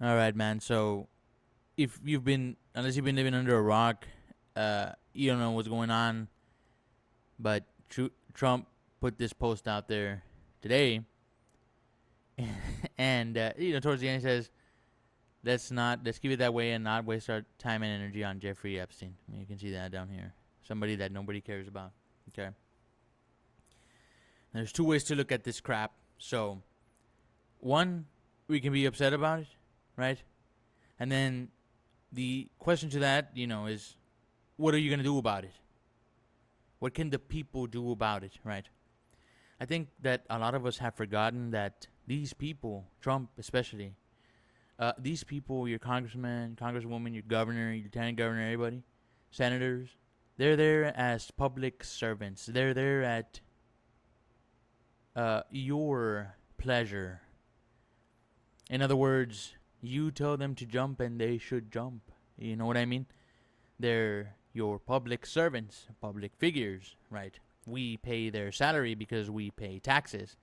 All right, man. So if unless you've been living under a rock, you don't know what's going on. But Trump put this post out there today, and towards the end, he says, let's keep it that way and not waste our time and energy on Jeffrey Epstein. I mean, you can see that down here. Somebody that nobody cares about. Okay. There's two ways to look at this crap. So, one, we can be upset about it, right? And then the question to that, is what are you going to do about it? What can the people do about it, right? I think that a lot of us have forgotten that these people, Trump especially, these people, your congressman, congresswoman, your governor, your lieutenant governor, everybody, senators, they're there as public servants. They're there at your pleasure. In other words, you tell them to jump and they should jump. You know what I mean? They're your public servants, public figures, right? We pay their salary because we pay taxes.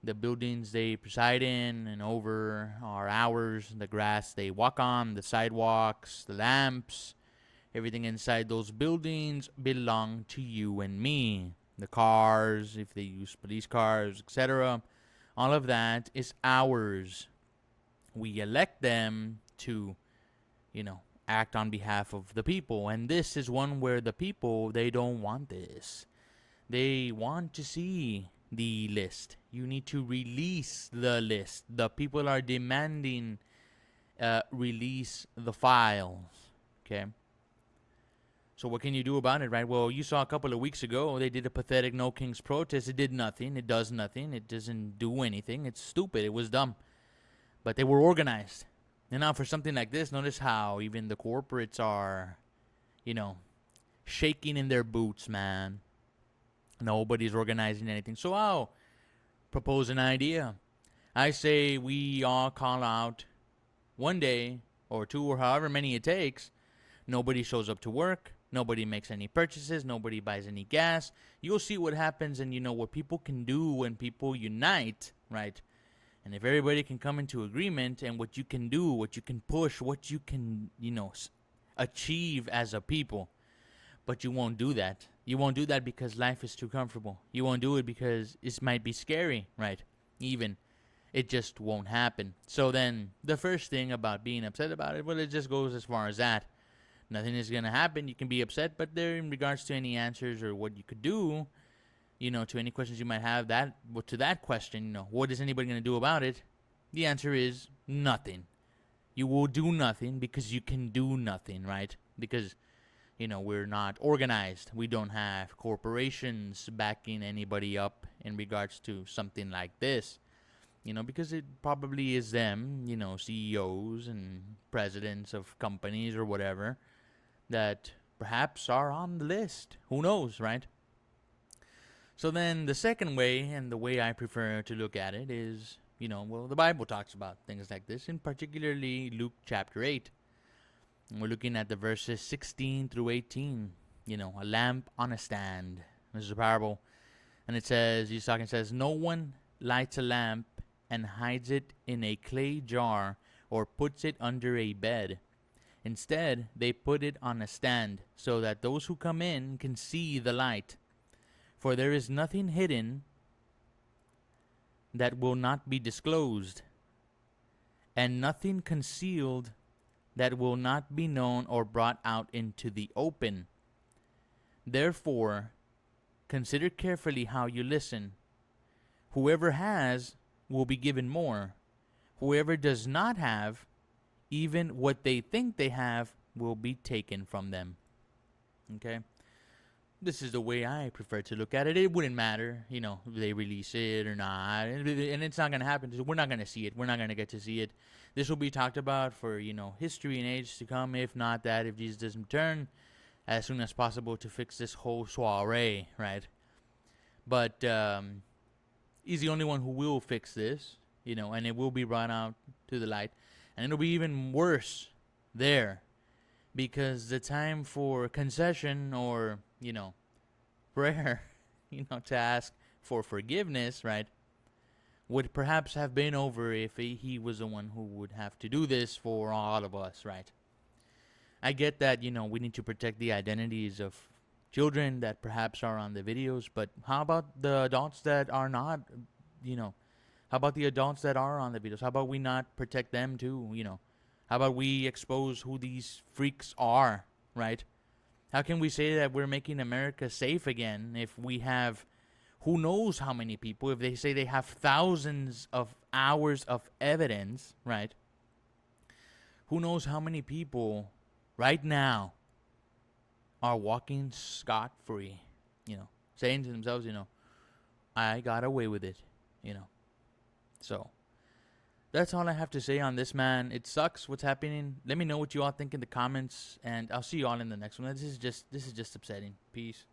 The buildings they preside in and over are ours. The grass they walk on, the sidewalks, the lamps, everything inside those buildings belong to you and me. The cars, if they use police cars, etc., all of that is ours. We elect them to, act on behalf of the people. And this is one where the people, they don't want this. They want to see the list. You need to release the list. The people are demanding release the files. Okay. So what can you do about it, right? Well, you saw a couple of weeks ago they did a pathetic No Kings protest. It did nothing. It does nothing. It doesn't do anything. It's stupid. It was dumb. But they were organized. And now for something like this, notice how even the corporates are, you know, shaking in their boots, man. Nobody's organizing anything. So I'll propose an idea. I say we all call out one day or two or however many it takes. Nobody shows up to work. Nobody makes any purchases. Nobody buys any gas. You'll see what happens and what people can do when people unite, right? And if everybody can come into agreement and what you can do, what you can push, what you can, achieve as a people. But you won't do that. You won't do that because life is too comfortable. You won't do it because it might be scary, right? Even. It just won't happen. So then, the first thing about being upset about it, well, it just goes as far as that. Nothing is going to happen. You can be upset, but there, in regards to any answers or what you could do, to any questions you might have, to that question, what is anybody going to do about it? The answer is nothing. You will do nothing because you can do nothing, right? Because we're not organized. We don't have corporations backing anybody up in regards to something like this. Because it probably is them, CEOs and presidents of companies or whatever that perhaps are on the list. Who knows, right? So then the second way, and the way I prefer to look at it is, the Bible talks about things like this, in particularly Luke chapter 8. And we're looking at the verses 16 through 18. A lamp on a stand. This is a parable. And it says, Jesus talking says, no one lights a lamp and hides it in a clay jar or puts it under a bed. Instead, they put it on a stand so that those who come in can see the light. For there is nothing hidden that will not be disclosed, and nothing concealed that will not be known or brought out into the open. Therefore, consider carefully how you listen. Whoever has will be given more. Whoever does not have, even what they think they have, will be taken from them. Okay? This is the way I prefer to look at it. It wouldn't matter, if they release it or not. And it's not going to happen. We're not going to see it. We're not going to get to see it. This will be talked about for, history and age to come. If not that, if Jesus doesn't return as soon as possible to fix this whole soiree, right? But he's the only one who will fix this, and it will be brought out to the light. And it'll be even worse there because the time for concession or, prayer, to ask for forgiveness, right, would perhaps have been over if he was the one who would have to do this for all of us, right? I get that, we need to protect the identities of children that perhaps are on the videos, but how about the adults that are not, you know, how about the adults that are on the videos? How about we not protect them too? How about we expose who these freaks are, right? How can we say that we're making America safe again if we have who knows how many people, if they say they have thousands of hours of evidence, right? Who knows how many people right now are walking scot free, saying to themselves, I got away with it, you know. So that's all I have to say on this, man. It sucks what's happening. Let me know what you all think in the comments, and I'll see you all in the next one. This is just upsetting. Peace.